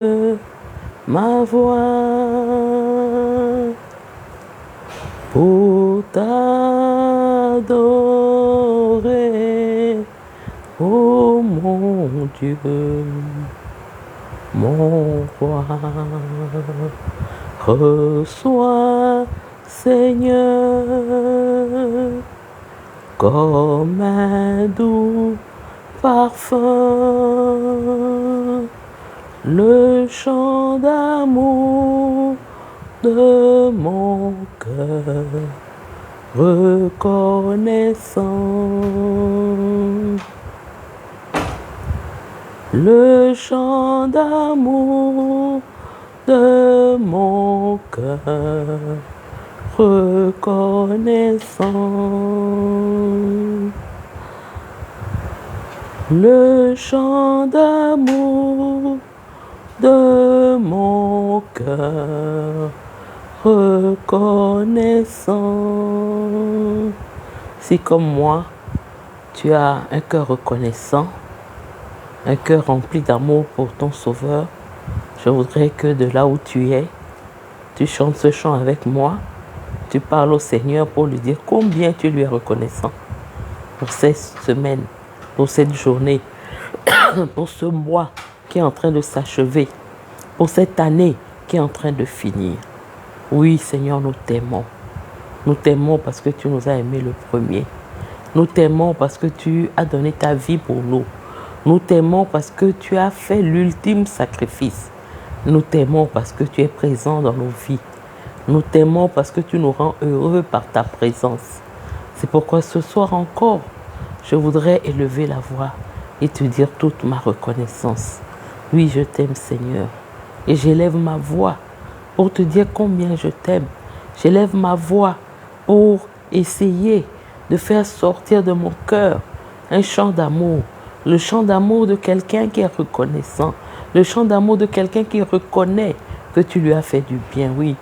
ma voix pour t'adorer, ô mon Dieu, mon roi. Reçois, Seigneur, comme un doux parfum, le chant d'amour de mon cœur reconnaissant. Le chant d'amour de mon cœur reconnaissant. Le chant d'amour de mon cœur reconnaissant. Si comme moi, tu as un cœur reconnaissant, un cœur rempli d'amour pour ton Sauveur, je voudrais que de là où tu es, tu chantes ce chant avec moi, tu parles au Seigneur pour lui dire combien tu lui es reconnaissant pour cette semaine, pour cette journée, pour ce mois qui est en train de s'achever, pour cette année qui est en train de finir. Oui, Seigneur, nous t'aimons. Nous t'aimons parce que tu nous as aimés le premier. Nous t'aimons parce que tu as donné ta vie pour nous. Nous t'aimons parce que tu as fait l'ultime sacrifice. Nous t'aimons parce que tu es présent dans nos vies. Nous t'aimons parce que tu nous rends heureux par ta présence. C'est pourquoi ce soir encore, je voudrais élever la voix et te dire toute ma reconnaissance. Oui, je t'aime, Seigneur. Et j'élève ma voix pour te dire combien je t'aime. J'élève ma voix pour essayer de faire sortir de mon cœur un chant d'amour. Le chant d'amour de quelqu'un qui est reconnaissant. Le chant d'amour de quelqu'un qui reconnaît que tu lui as fait du bien. Oui,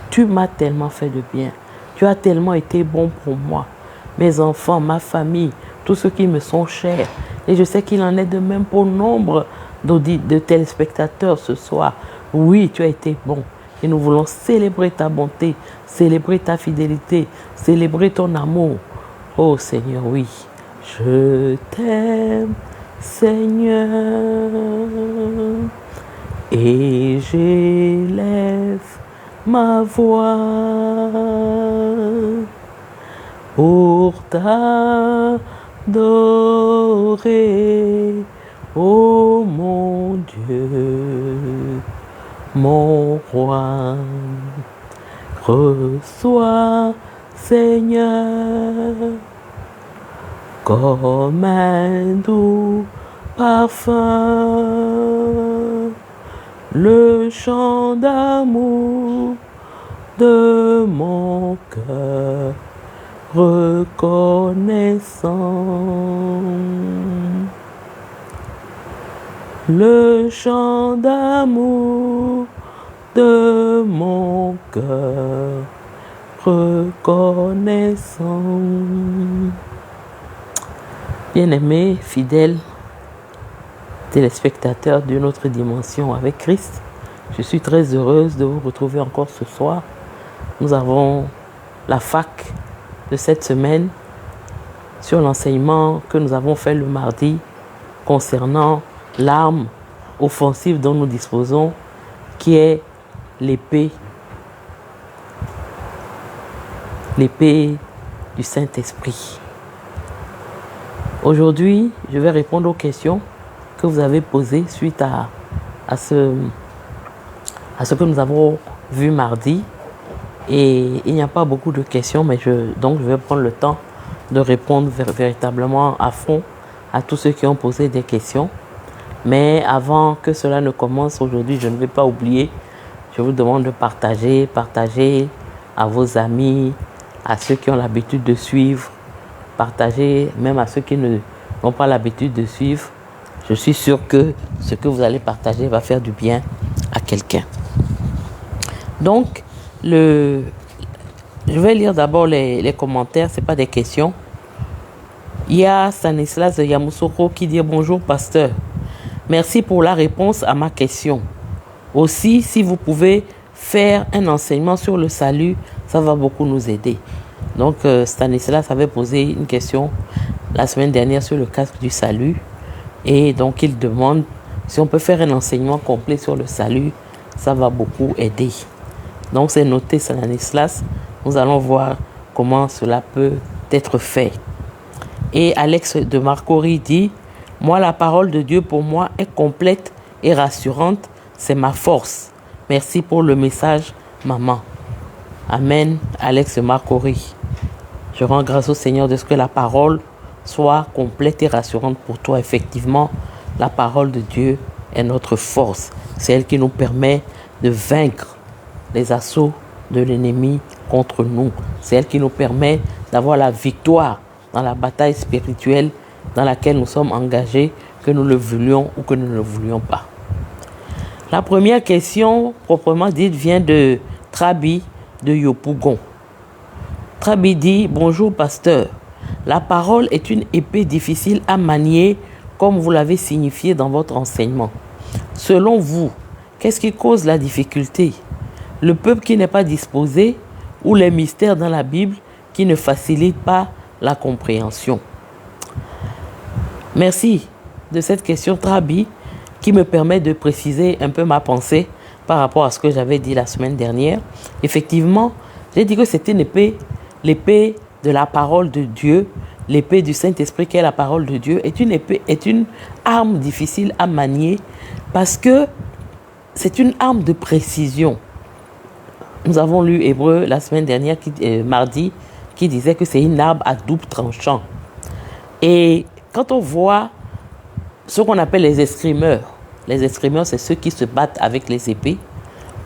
tu m'as tellement fait de bien. Tu as tellement été bon pour moi. Mes enfants, ma famille, tous ceux qui me sont chers. Et je sais qu'il en est de même pour nombre de téléspectateurs ce soir. Oui, tu as été bon. Et nous voulons célébrer ta bonté, célébrer ta fidélité, célébrer ton amour. Oh Seigneur, oui. Je t'aime, Seigneur, et j'élève ma voix pour t'adorer, ô mon Dieu, mon roi. Reçois, Seigneur, comme un doux parfum, le chant d'amour de mon cœur reconnaissant. Le chant d'amour de mon cœur reconnaissant. Bien-aimés, fidèles téléspectateurs d'une autre dimension avec Christ, je suis très heureuse de vous retrouver encore ce soir. Nous avons la fac de cette semaine sur l'enseignement que nous avons fait le mardi concernant l'arme offensive dont nous disposons, qui est l'épée du Saint-Esprit. Aujourd'hui, je vais répondre aux questions que vous avez posées suite à ce que nous avons vu mardi. Et il n'y a pas beaucoup de questions, mais donc je vais prendre le temps de répondre véritablement à fond à tous ceux qui ont posé des questions. Mais avant que cela ne commence aujourd'hui, je ne vais pas oublier, je vous demande de partager à vos amis, à ceux qui ont l'habitude de suivre, partager même à ceux qui n'ont pas l'habitude de suivre. Je suis sûr que ce que vous allez partager va faire du bien à quelqu'un. Donc, je vais lire d'abord les commentaires, ce n'est pas des questions. Il y a Stanislas Yamoussoukro qui dit « Bonjour pasteur, merci pour la réponse à ma question. Aussi, si vous pouvez faire un enseignement sur le salut, ça va beaucoup nous aider. Donc, Stanislas avait posé une question la semaine dernière sur le casque du salut. Et donc, il demande si on peut faire un enseignement complet sur le salut. Ça va beaucoup aider. Donc, c'est noté, Stanislas. Nous allons voir comment cela peut être fait. Et Alex de Marcory dit, « Moi, la parole de Dieu, pour moi, est complète et rassurante. C'est ma force. Merci pour le message, maman. » Amen, Alex de Marcory. Je rends grâce au Seigneur de ce que la parole soit complète et rassurante pour toi. Effectivement, la parole de Dieu est notre force. C'est elle qui nous permet de vaincre les assauts de l'ennemi contre nous. C'est elle qui nous permet d'avoir la victoire dans la bataille spirituelle dans laquelle nous sommes engagés, que nous le voulions ou que nous ne le voulions pas. La première question, proprement dite, vient de Trabi de Yopougon. Trabi dit, « Bonjour pasteur, la parole est une épée difficile à manier comme vous l'avez signifié dans votre enseignement. Selon vous, qu'est-ce qui cause la difficulté? Le peuple qui n'est pas disposé ou les mystères dans la Bible qui ne facilitent pas la compréhension? » Merci de cette question, Trabi, qui me permet de préciser un peu ma pensée par rapport à ce que j'avais dit la semaine dernière. Effectivement, j'ai dit que c'était une épée, l'épée de la parole de Dieu, l'épée du Saint-Esprit qui est la parole de Dieu, est une arme difficile à manier parce que c'est une arme de précision. Nous avons lu Hébreu la semaine dernière, mardi, qui disait que c'est une arme à double tranchant. Et quand on voit ce qu'on appelle les escrimeurs c'est ceux qui se battent avec les épées,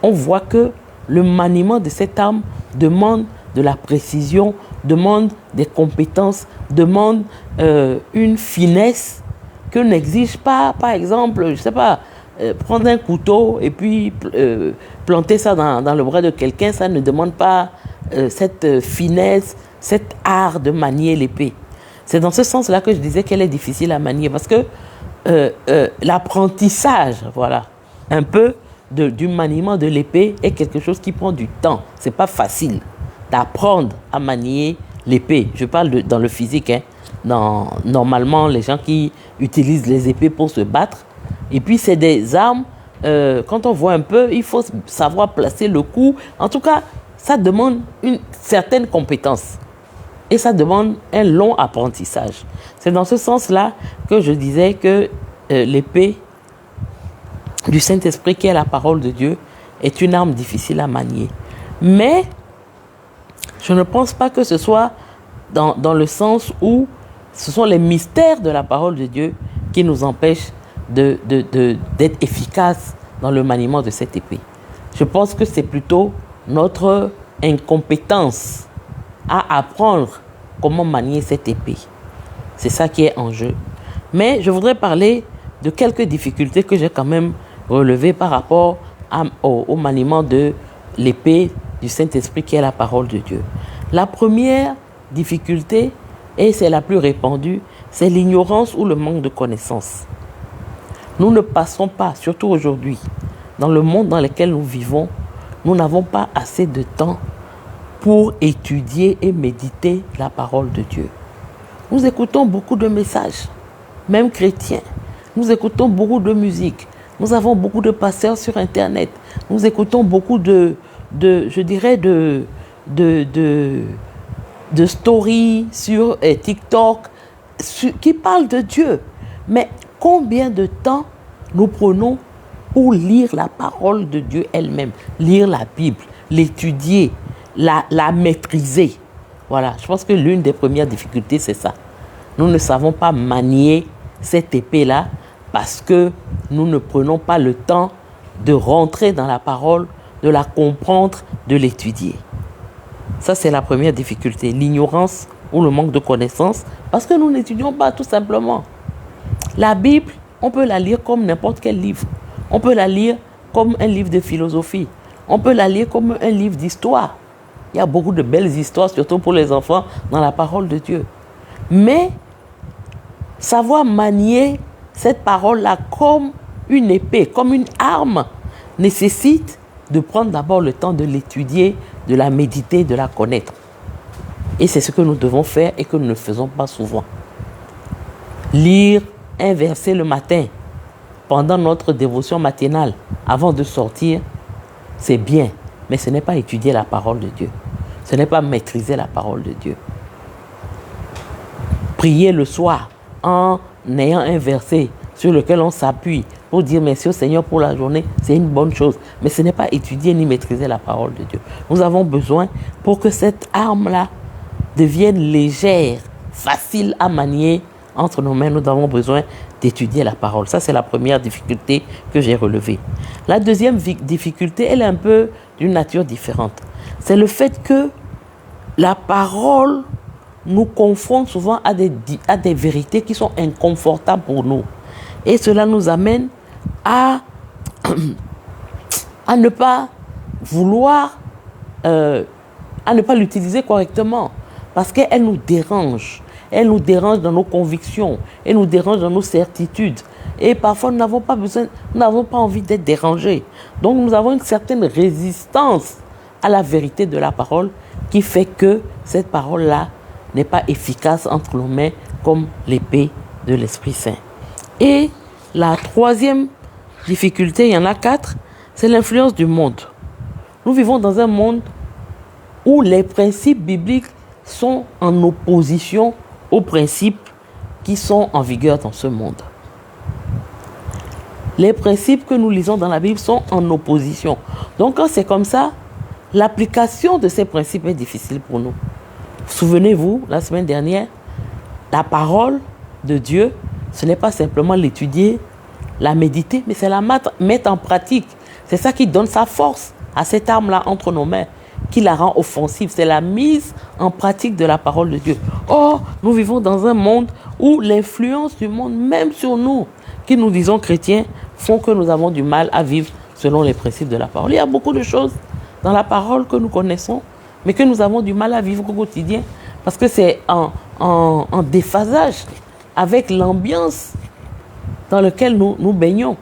on voit que le maniement de cette arme demande de la précision, demande des compétences, demande une finesse que n'exige pas, par exemple, je ne sais pas, prendre un couteau et puis planter ça dans le bras de quelqu'un, ça ne demande pas cette finesse, cet art de manier l'épée. C'est dans ce sens-là que je disais qu'elle est difficile à manier parce que l'apprentissage, voilà, un peu du maniement de l'épée est quelque chose qui prend du temps. C'est pas facile d'apprendre à manier l'épée. Je parle dans le physique. Normalement, les gens qui utilisent les épées pour se battre, et puis c'est des armes, quand on voit un peu, il faut savoir placer le coup. En tout cas, ça demande une certaine compétence. Et ça demande un long apprentissage. C'est dans ce sens-là que je disais que l'épée du Saint-Esprit, qui est la parole de Dieu, est une arme difficile à manier. Mais je ne pense pas que ce soit dans le sens où ce sont les mystères de la parole de Dieu qui nous empêchent d'être efficaces dans le maniement de cette épée. Je pense que c'est plutôt notre incompétence à apprendre comment manier cette épée. C'est ça qui est en jeu. Mais je voudrais parler de quelques difficultés que j'ai quand même relevées par rapport au maniement de l'épée du Saint-Esprit qui est la parole de Dieu. La première difficulté, et c'est la plus répandue, c'est l'ignorance ou le manque de connaissance. Nous ne passons pas, surtout aujourd'hui, dans le monde dans lequel nous vivons, nous n'avons pas assez de temps pour étudier et méditer la parole de Dieu. Nous écoutons beaucoup de messages, même chrétiens. Nous écoutons beaucoup de musique. Nous avons beaucoup de pasteurs sur Internet. Nous écoutons beaucoup de stories sur TikTok qui parlent de Dieu. Mais combien de temps nous prenons pour lire la parole de Dieu elle-même, lire la Bible, l'étudier, la maîtriser? Voilà, je pense que l'une des premières difficultés, c'est ça. Nous ne savons pas manier cette épée-là parce que nous ne prenons pas le temps de rentrer dans la parole, de la comprendre, de l'étudier. Ça, c'est la première difficulté, l'ignorance ou le manque de connaissance, parce que nous n'étudions pas tout simplement. La Bible, on peut la lire comme n'importe quel livre. On peut la lire comme un livre de philosophie. On peut la lire comme un livre d'histoire. Il y a beaucoup de belles histoires, surtout pour les enfants, dans la parole de Dieu. Mais savoir manier cette parole-là comme une épée, comme une arme nécessite de prendre d'abord le temps de l'étudier, de la méditer, de la connaître. Et c'est ce que nous devons faire et que nous ne faisons pas souvent. Lire un verset le matin, pendant notre dévotion matinale, avant de sortir, c'est bien, mais ce n'est pas étudier la parole de Dieu. Ce n'est pas maîtriser la parole de Dieu. Prier le soir en ayant un verset sur lequel on s'appuie pour dire merci au Seigneur pour la journée, c'est une bonne chose. Mais ce n'est pas étudier ni maîtriser la parole de Dieu. Nous avons besoin, pour que cette arme-là devienne légère, facile à manier entre nos mains, nous avons besoin d'étudier la parole. Ça, c'est la première difficulté que j'ai relevée. La deuxième difficulté, elle est un peu d'une nature différente. C'est le fait que la parole nous confronte souvent à des vérités qui sont inconfortables pour nous. Et cela nous amène à ne pas vouloir, à ne pas l'utiliser correctement. Parce qu'elle nous dérange. Elle nous dérange dans nos convictions. Elle nous dérange dans nos certitudes. Et parfois, nous n'avons pas besoin, nous n'avons pas envie d'être dérangés. Donc, nous avons une certaine résistance à la vérité de la parole qui fait que cette parole-là n'est pas efficace entre nos mains comme l'épée de l'Esprit Saint. Et la troisième difficulté, il y en a 4, c'est l'influence du monde. Nous vivons dans un monde où les principes bibliques sont en opposition aux principes qui sont en vigueur dans ce monde. Les principes que nous lisons dans la Bible sont en opposition. Donc quand c'est comme ça, l'application de ces principes est difficile pour nous. Souvenez-vous, la semaine dernière, la parole de Dieu, ce n'est pas simplement l'étudier, la méditer, mais c'est la mettre en pratique. C'est ça qui donne sa force à cette arme-là entre nos mains, qui la rend offensive. C'est la mise en pratique de la parole de Dieu. Or, nous vivons dans un monde où l'influence du monde, même sur nous, qui nous disons chrétiens, font que nous avons du mal à vivre selon les principes de la parole. Il y a beaucoup de choses dans la parole que nous connaissons, mais que nous avons du mal à vivre au quotidien, parce que c'est en déphasage avec l'ambiance dans laquelle nous baignons.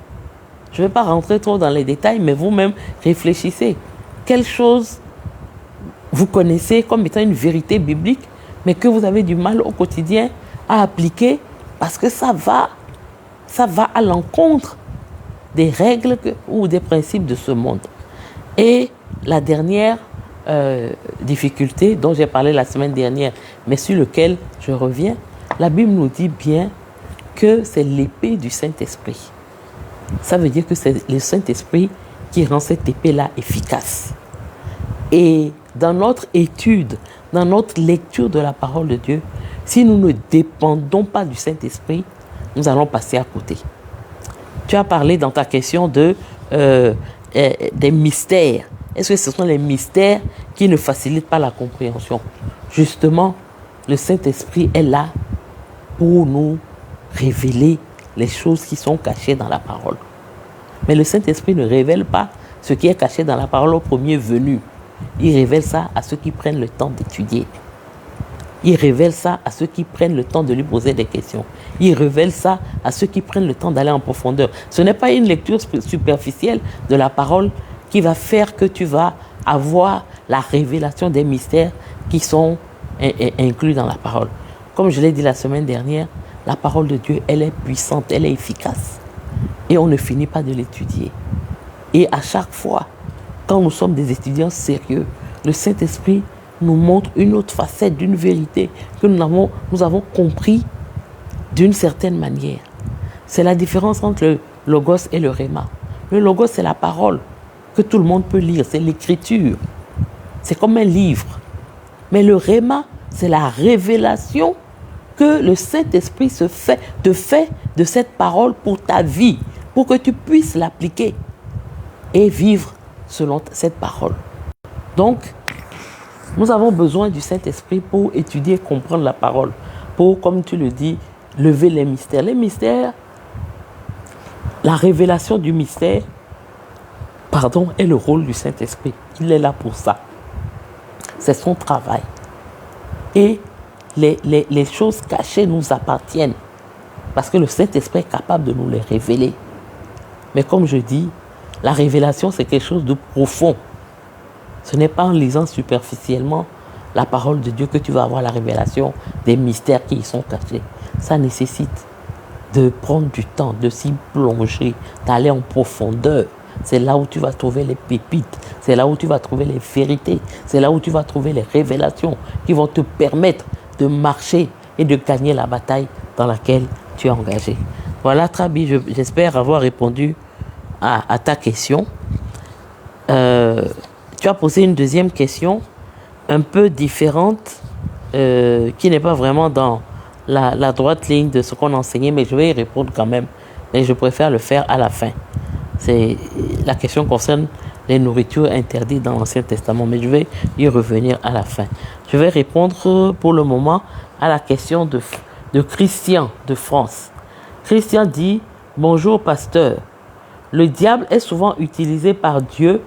Je ne vais pas rentrer trop dans les détails, mais vous-même réfléchissez. Quelle chose vous connaissez comme étant une vérité biblique, mais que vous avez du mal au quotidien à appliquer parce que ça va à l'encontre des règles ou des principes de ce monde. Et la dernière difficulté dont j'ai parlé la semaine dernière, mais sur lequel je reviens, la Bible nous dit bien que c'est l'épée du Saint-Esprit. Ça veut dire que c'est le Saint-Esprit qui rend cette épée-là efficace. Et dans notre étude, dans notre lecture de la parole de Dieu, si nous ne dépendons pas du Saint-Esprit, nous allons passer à côté. Tu as parlé dans ta question des mystères. Est-ce que ce sont les mystères qui ne facilitent pas la compréhension? Justement, le Saint-Esprit est là pour nous révéler les choses qui sont cachées dans la parole. Mais le Saint-Esprit ne révèle pas ce qui est caché dans la parole au premier venu. Il révèle ça à ceux qui prennent le temps d'étudier. Il révèle ça à ceux qui prennent le temps de lui poser des questions. Il révèle ça à ceux qui prennent le temps d'aller en profondeur. Ce n'est pas une lecture superficielle de la parole qui va faire que tu vas avoir la révélation des mystères qui sont inclus dans la parole. Comme je l'ai dit la semaine dernière, la parole de Dieu, elle est puissante, elle est efficace. Et on ne finit pas de l'étudier. Et à chaque fois, quand nous sommes des étudiants sérieux, le Saint-Esprit nous montre une autre facette d'une vérité que nous avons compris d'une certaine manière. C'est la différence entre le logos et le rhéma. Le logos, c'est la parole que tout le monde peut lire, c'est l'écriture. C'est comme un livre. Mais le rhéma, c'est la révélation que le Saint-Esprit te fait de cette parole pour ta vie, pour que tu puisses l'appliquer et vivre selon cette parole. Donc, nous avons besoin du Saint-Esprit pour étudier et comprendre la parole, pour, comme tu le dis, lever les mystères. Les mystères, la révélation du mystère, est le rôle du Saint-Esprit. Il est là pour ça. C'est son travail. Et les choses cachées nous appartiennent, parce que le Saint-Esprit est capable de nous les révéler. Mais comme je dis, La révélation, c'est quelque chose de profond. Ce n'est pas en lisant superficiellement la parole de Dieu que tu vas avoir la révélation des mystères qui y sont cachés. Ça nécessite de prendre du temps, de s'y plonger, d'aller en profondeur. C'est là où tu vas trouver les pépites, c'est là où tu vas trouver les vérités, c'est là où tu vas trouver les révélations qui vont te permettre de marcher et de gagner la bataille dans laquelle tu es engagé. Voilà, Trabi, j'espère avoir répondu à ta question. Tu as posé une deuxième question un peu différente, qui n'est pas vraiment dans la droite ligne de ce qu'on enseignait, mais je vais y répondre quand même. Mais je préfère le faire à la fin. La question concerne les nourritures interdites dans l'Ancien Testament, mais je vais y revenir à la fin. Je vais répondre pour le moment à la question de Christian de France. Christian dit: bonjour pasteur, le diable est souvent utilisé par Dieu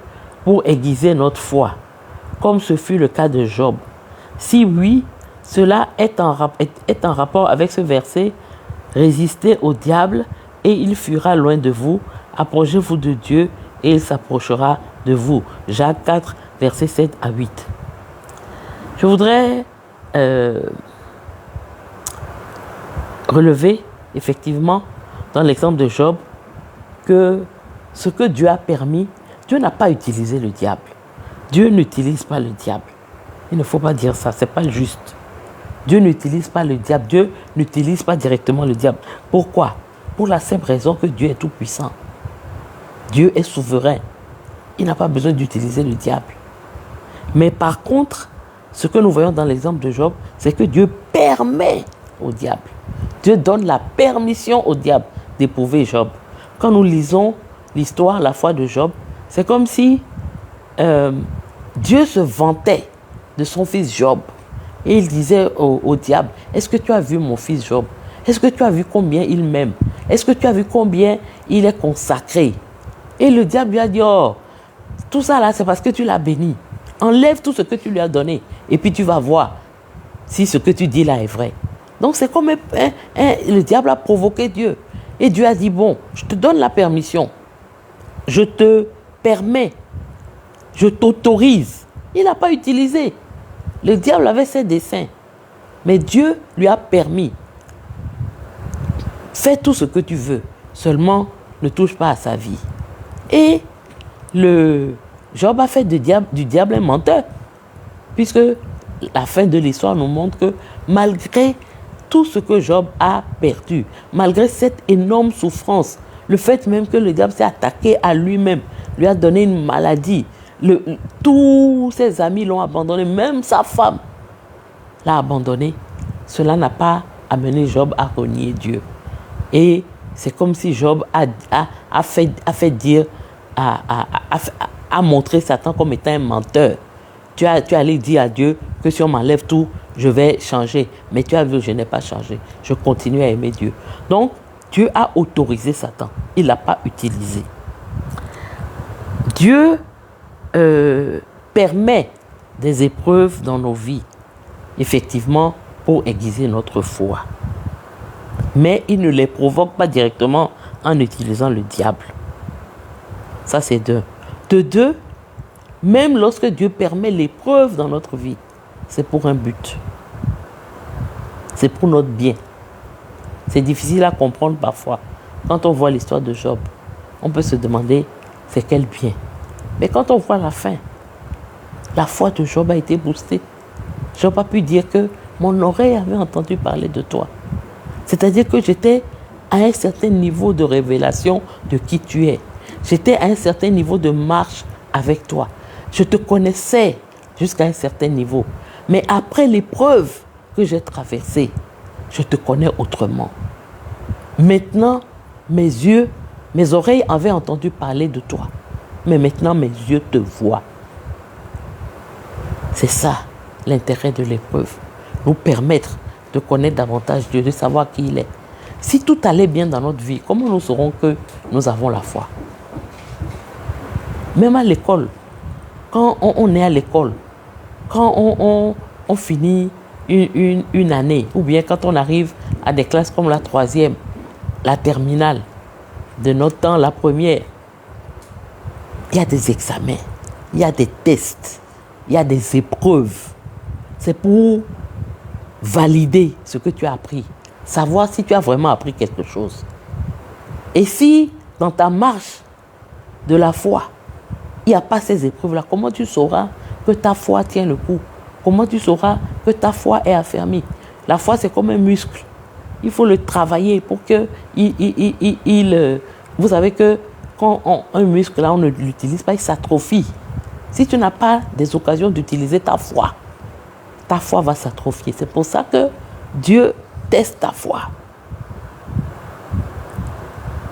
pour aiguiser notre foi, comme ce fut le cas de Job. Si oui, cela est en rapport avec ce verset: résistez au diable et il fuira loin de vous, approchez-vous de Dieu et il s'approchera de vous. Jacques 4, versets 7 à 8. Je voudrais relever effectivement dans l'exemple de Job que ce que Dieu a permis, Dieu n'a pas utilisé le diable. Dieu n'utilise pas le diable. Il ne faut pas dire ça, c'est pas juste. Dieu n'utilise pas le diable, Dieu n'utilise pas directement le diable. Pourquoi? Pour la simple raison que Dieu est tout puissant. Dieu est souverain. Il n'a pas besoin d'utiliser le diable. Mais par contre, ce que nous voyons dans l'exemple de Job, c'est que Dieu permet au diable. Dieu donne la permission au diable d'éprouver Job. Quand nous lisons l'histoire, la foi de Job, c'est comme si Dieu se vantait de son fils Job. Et il disait au diable: est-ce que tu as vu mon fils Job? Est-ce que tu as vu combien il m'aime? Est-ce que tu as vu combien il est consacré? Et le diable lui a dit: oh, tout ça là, c'est parce que tu l'as béni. Enlève tout ce que tu lui as donné et puis tu vas voir si ce que tu dis là est vrai. Donc c'est comme le diable a provoqué Dieu. Et Dieu a dit: bon, je te donne la permission. Je te permets. Je t'autorise. Il n'a pas utilisé. Le diable avait ses desseins. Mais Dieu lui a permis. Fais tout ce que tu veux. Seulement, ne touche pas à sa vie. Et Job a fait du diable un menteur. Puisque la fin de l'histoire nous montre que malgré tout ce que Job a perdu, malgré cette énorme souffrance, le fait même que le diable s'est attaqué à lui-même, lui a donné une maladie, tous ses amis l'ont abandonné, même sa femme l'a abandonné, cela n'a pas amené Job à renier Dieu. Et c'est comme si Job a fait dire, a montré Satan comme étant un menteur. Tu es allé dire à Dieu que si on m'enlève tout, je vais changer. Mais tu as vu, je n'ai pas changé. Je continue à aimer Dieu. Donc, Dieu a autorisé Satan. Il ne l'a pas utilisé. Dieu permet des épreuves dans nos vies, effectivement, pour aiguiser notre foi. Mais il ne les provoque pas directement en utilisant le diable. Ça, c'est deux. De deux, même lorsque Dieu permet l'épreuve dans notre vie, c'est pour un but. C'est pour notre bien. C'est difficile à comprendre parfois. Quand on voit l'histoire de Job, on peut se demander c'est quel bien. Mais quand on voit la fin, la foi de Job a été boostée. Job a pu dire que mon oreille avait entendu parler de toi. C'est-à-dire que j'étais à un certain niveau de révélation de qui tu es. J'étais à un certain niveau de marche avec toi. Je te connaissais jusqu'à un certain niveau. Mais après l'épreuve que j'ai traversée, je te connais autrement. Maintenant, mes oreilles avaient entendu parler de toi. Mais maintenant, mes yeux te voient. C'est ça l'intérêt de l'épreuve. Nous permettre de connaître davantage Dieu, de savoir qui il est. Si tout allait bien dans notre vie, comment nous saurons que nous avons la foi? Même à l'école, quand on est à l'école, quand on finit une année, ou bien quand on arrive à des classes comme la 3e, la terminale, de notre temps, la première, il y a des examens, il y a des tests, il y a des épreuves. C'est pour valider ce que tu as appris, savoir si tu as vraiment appris quelque chose. Et si dans ta marche de la foi, il n'y a pas ces épreuves-là, comment tu sauras que ta foi tient le coup? Comment tu sauras que ta foi est affermie? La foi, c'est comme un muscle. Il faut le travailler pour que vous savez que quand un muscle, là, on ne l'utilise pas, il s'atrophie. Si tu n'as pas des occasions d'utiliser ta foi va s'atrophier. C'est pour ça que Dieu teste ta foi.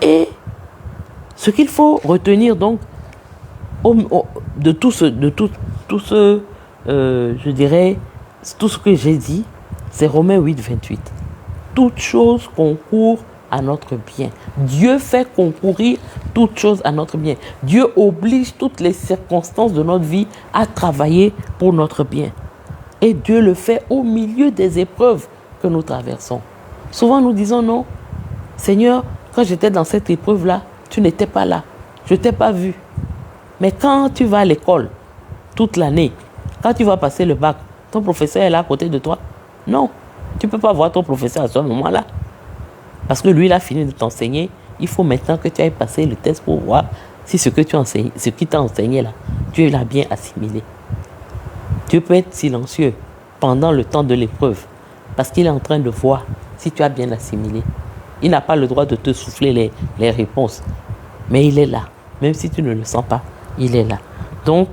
Et ce qu'il faut retenir donc de tout ce, je dirais, tout ce que j'ai dit, c'est Romains 8, 28. Toute chose concourt à notre bien. Dieu fait concourir toute chose à notre bien. Dieu oblige toutes les circonstances de notre vie à travailler pour notre bien. Et Dieu le fait au milieu des épreuves que nous traversons. Souvent nous disons non, Seigneur, quand j'étais dans cette épreuve-là, tu n'étais pas là. Je ne t'ai pas vu. Mais quand tu vas à l'école toute l'année, quand tu vas passer le bac, ton professeur est là à côté de toi? Non, tu ne peux pas voir ton professeur à ce moment-là. Parce que lui, il a fini de t'enseigner. Il faut maintenant que tu ailles passer le test pour voir si ce qu'il t'a enseigné là, tu l'as bien assimilé. Dieu peut être silencieux pendant le temps de l'épreuve parce qu'il est en train de voir si tu as bien assimilé. Il n'a pas le droit de te souffler les réponses. Mais il est là. Même si tu ne le sens pas, il est là. Donc,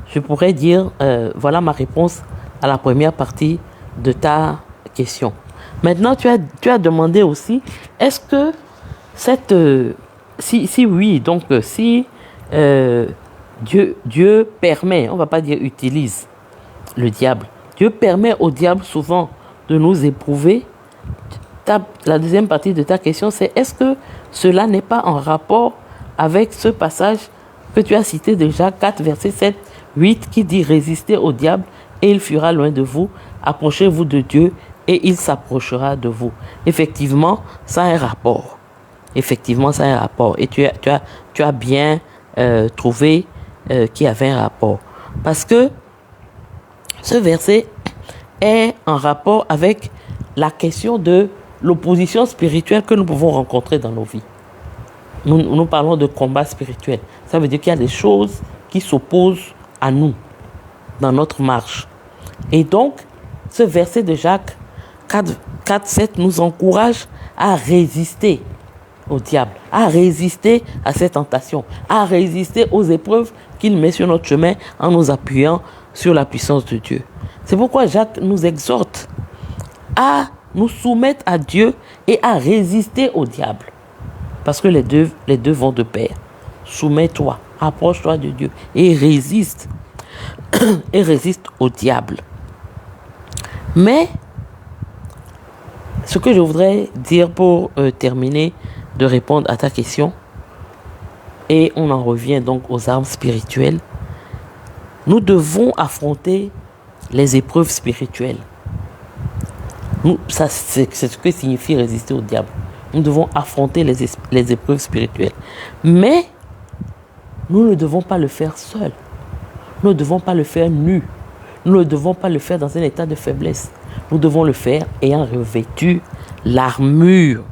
je pourrais dire, voilà ma réponse à la première partie de ta question. Maintenant, tu as demandé aussi, est-ce que si oui, donc si Dieu permet, on ne va pas dire utilise le diable, Dieu permet au diable souvent de nous éprouver. La deuxième partie de ta question, c'est est-ce que cela n'est pas en rapport avec ce passage que tu as cité de Jacques 4, verset 7, 8, qui dit « Résistez au diable et il fuira loin de vous. Approchez-vous de Dieu et il s'approchera de vous. » Effectivement, ça a un rapport. Effectivement, ça a un rapport. Et tu as bien trouvé qu'il y avait un rapport. Parce que ce verset est en rapport avec la question de l'opposition spirituelle que nous pouvons rencontrer dans nos vies. Nous parlons de combat spirituel. Ça veut dire qu'il y a des choses qui s'opposent à nous dans notre marche. Et donc, ce verset de Jacques 4, 7 nous encourage à résister au diable, à résister à ces tentations, à résister aux épreuves qu'il met sur notre chemin en nous appuyant sur la puissance de Dieu. C'est pourquoi Jacques nous exhorte à nous soumettre à Dieu et à résister au diable. Parce que les deux vont de pair. Soumets-toi, approche-toi de Dieu et résiste au diable. Mais, ce que je voudrais dire pour terminer de répondre à ta question, et on en revient donc aux armes spirituelles, nous devons affronter les épreuves spirituelles. C'est ce que signifie résister au diable. Nous devons affronter les épreuves spirituelles. Mais, nous ne devons pas le faire seuls. Nous ne devons pas le faire nus. Nous ne devons pas le faire dans un état de faiblesse. Nous devons le faire ayant revêtu l'armure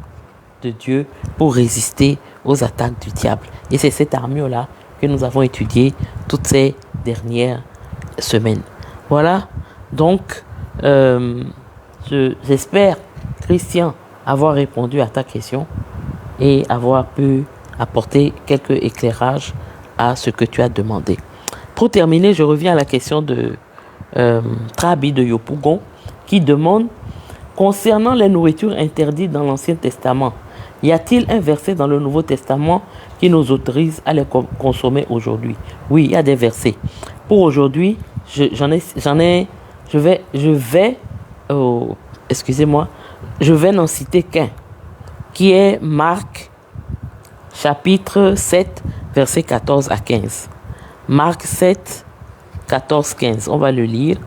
de Dieu pour résister aux attaques du diable. Et c'est cette armure-là que nous avons étudiée toutes ces dernières semaines. Voilà, donc j'espère, Christian, avoir répondu à ta question et avoir pu apporter quelques éclairages à ce que tu as demandé. Pour terminer, je reviens à la question de Trabi de Yopougon qui demande concernant les nourritures interdites dans l'Ancien Testament, y a-t-il un verset dans le Nouveau Testament qui nous autorise à les consommer aujourd'hui? Oui, il y a des versets. Pour aujourd'hui, je vais n'en citer qu'un, qui est Marc, chapitre 7, versets 14 à 15. Marc 7, 14, 15. On va le lire.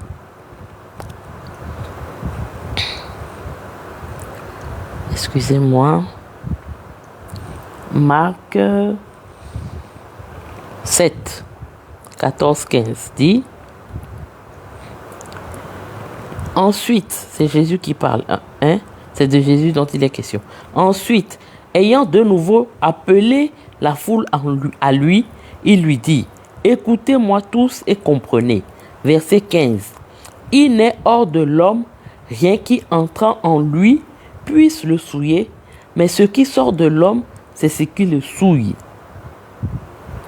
Excusez-moi. Marc 7, 14, 15 dit: ensuite, c'est Jésus qui parle, hein? C'est de Jésus dont il est question. Ensuite, ayant de nouveau appelé la foule à lui, il lui dit: écoutez-moi tous et comprenez. Verset 15. Il n'est hors de l'homme rien qui entrant en lui puisse le souiller, mais ce qui sort de l'homme, c'est ce qui le souille.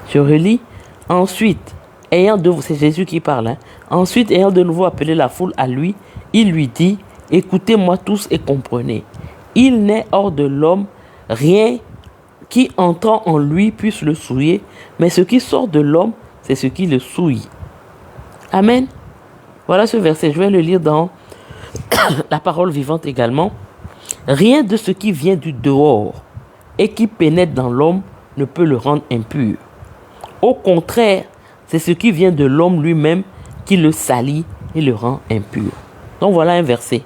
Je relis. Ensuite, c'est Jésus qui parle, hein? Ensuite, ayant de nouveau appelé la foule à lui, il lui dit: écoutez-moi tous et comprenez. Il n'est hors de l'homme rien qui entrant en lui puisse le souiller, mais ce qui sort de l'homme, c'est ce qui le souille. Amen. Voilà ce verset. Je vais le lire dans la parole vivante également. Rien de ce qui vient du dehors et qui pénètre dans l'homme ne peut le rendre impur. Au contraire, c'est ce qui vient de l'homme lui-même qui le salit et le rend impur. Donc voilà un verset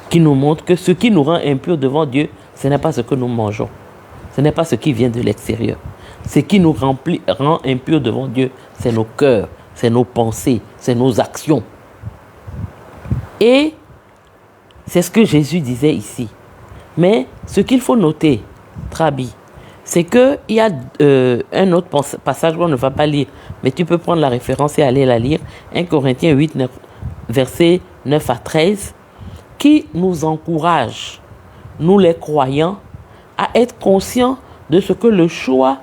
qui nous montre que ce qui nous rend impur devant Dieu, ce n'est pas ce que nous mangeons. Ce n'est pas ce qui vient de l'extérieur. Ce qui nous rend impur devant Dieu, c'est nos cœurs, c'est nos pensées, c'est nos actions. Et c'est ce que Jésus disait ici. Mais ce qu'il faut noter, Trabi, c'est qu'il y a un autre passage qu'on ne va pas lire, mais tu peux prendre la référence et aller la lire. 1 Corinthiens 8, versets 9 à 13, qui nous encourage, nous les croyants, à être conscients de ce que le choix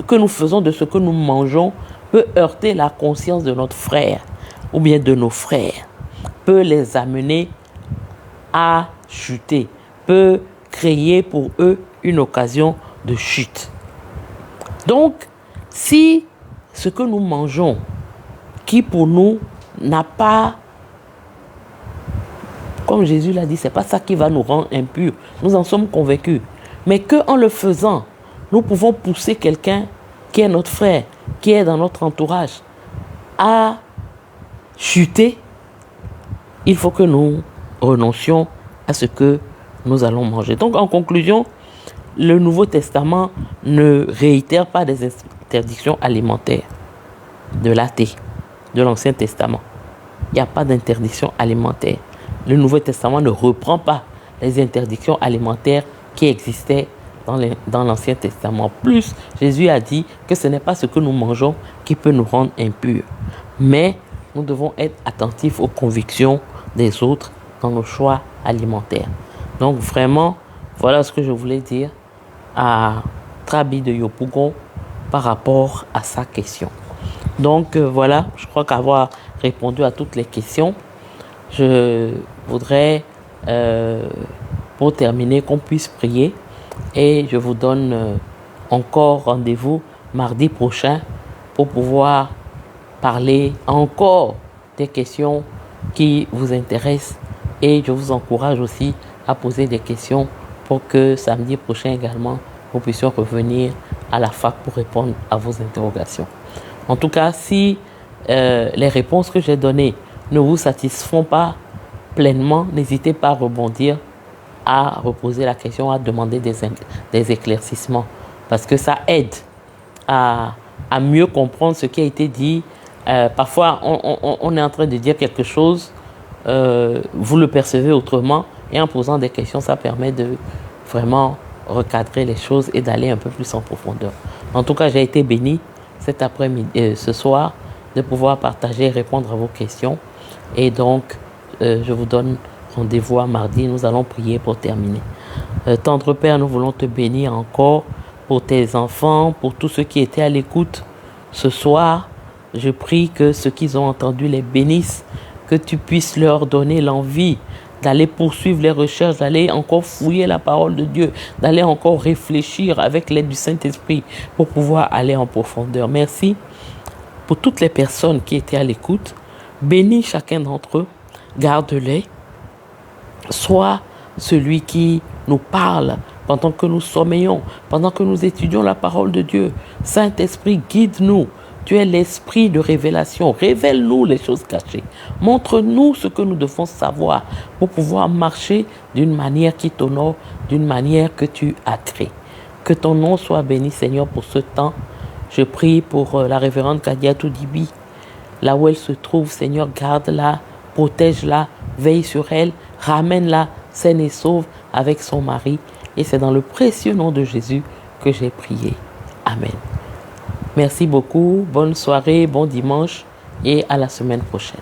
que nous faisons de ce que nous mangeons peut heurter la conscience de notre frère ou bien de nos frères, peut les amener à chuter, peut créer pour eux une occasion de chute. Donc, si ce que nous mangeons, qui pour nous n'a pas, comme Jésus l'a dit, c'est pas ça qui va nous rendre impurs, nous en sommes convaincus, mais qu'en le faisant, nous pouvons pousser quelqu'un qui est notre frère, qui est dans notre entourage, à chuter, il faut que nous renoncions à ce que nous allons manger. Donc, en conclusion, le Nouveau Testament ne réitère pas des interdictions alimentaires de l'athée, de l'Ancien Testament. Il n'y a pas d'interdiction alimentaire. Le Nouveau Testament ne reprend pas les interdictions alimentaires qui existaient dans l'Ancien Testament. Plus, Jésus a dit que ce n'est pas ce que nous mangeons qui peut nous rendre impurs. Mais nous devons être attentifs aux convictions des autres dans nos choix alimentaires. Donc vraiment, voilà ce que je voulais dire à Trabi de Yopougon par rapport à sa question. Donc voilà, je crois qu'avoir répondu à toutes les questions, je voudrais pour terminer qu'on puisse prier et je vous donne encore rendez-vous mardi prochain pour pouvoir parler encore des questions qui vous intéressent et je vous encourage aussi à poser des questions pour que samedi prochain également nous puissions revenir à la fac pour répondre à vos interrogations. En tout cas, si les réponses que j'ai données ne vous satisfont pas pleinement, n'hésitez pas à rebondir, à reposer la question, à demander des éclaircissements parce que ça aide à mieux comprendre ce qui a été dit. Parfois, on est en train de dire quelque chose, vous le percevez autrement et en posant des questions, ça permet de vraiment recadrer les choses et d'aller un peu plus en profondeur. En tout cas, j'ai été béni cet après-midi, ce soir, de pouvoir partager et répondre à vos questions. Et donc, je vous donne rendez-vous à mardi. Nous allons prier pour terminer. Tendre Père, nous voulons te bénir encore pour tes enfants, pour tous ceux qui étaient à l'écoute ce soir. Je prie que ceux qui ont entendu les bénissent, que tu puisses leur donner l'envie d'aller poursuivre les recherches, d'aller encore fouiller la parole de Dieu, d'aller encore réfléchir avec l'aide du Saint-Esprit pour pouvoir aller en profondeur. Merci pour toutes les personnes qui étaient à l'écoute. Bénis chacun d'entre eux, garde-les. Sois celui qui nous parle pendant que nous sommeillons, pendant que nous étudions la parole de Dieu. Saint-Esprit, guide-nous. Tu es l'esprit de révélation. Révèle-nous les choses cachées. Montre-nous ce que nous devons savoir pour pouvoir marcher d'une manière qui t'honore, d'une manière que tu as créée. Que ton nom soit béni, Seigneur, pour ce temps Je prie pour la révérende Kadiatou Dibi, là où elle se trouve. Seigneur, garde-la, protège-la, veille sur elle, ramène-la saine et sauve avec son mari. Et c'est dans le précieux nom de Jésus que j'ai prié. Amen. Merci beaucoup, bonne soirée, bon dimanche et à la semaine prochaine.